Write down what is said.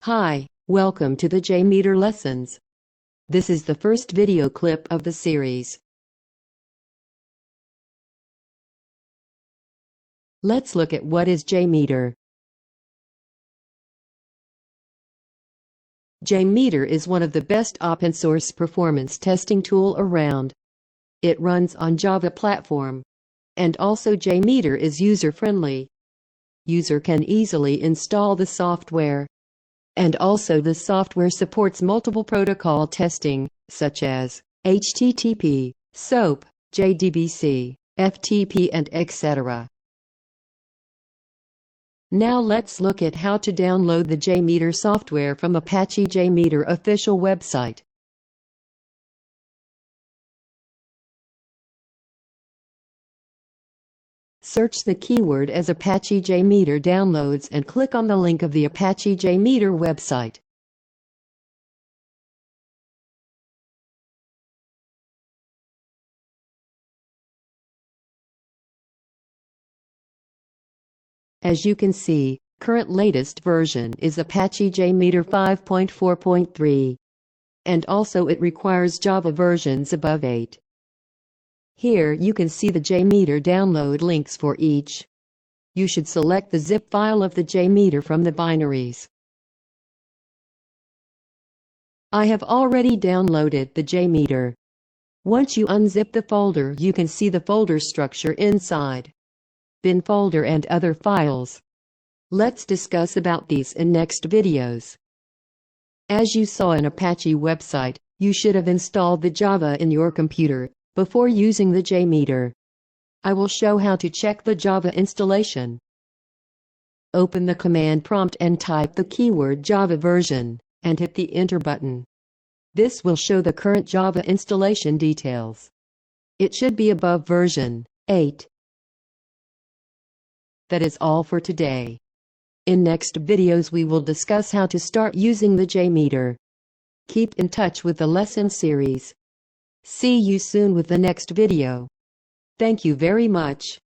Hi, welcome to the Jmeter lessons. This is the first video clip of the series. Let's look at what is Jmeter. Jmeter is one of the best open-source performance testing tool around. It runs on Java platform. And also Jmeter is user-friendly. User can easily install the software. And also the software supports multiple protocol testing, such as HTTP, SOAP, JDBC, FTP and etc. Now let's look at how to download the Jmeter software from Apache Jmeter official website. Search the keyword as Apache Jmeter downloads and click on the link of the Apache Jmeter website. As you can see, current latest version is Apache Jmeter 5.4.3. And also it requires Java versions above 8. Here you can see the Jmeter download links for each. You should select the zip file of the Jmeter from the binaries. I have already downloaded the Jmeter. Once you unzip the folder, you can see the folder structure inside. Bin folder and other files. Let's discuss about these in next videos. As you saw in Apache website, you should have installed the Java in your computer before using the Jmeter. I will show how to check the Java installation. Open the command prompt and type the keyword Java version, and hit the enter button. This will show the current Java installation details. It should be above version 8. That is all for today. In next videos we will discuss how to start using the Jmeter. Keep in touch with the lesson series. See you soon with the next video. Thank you very much.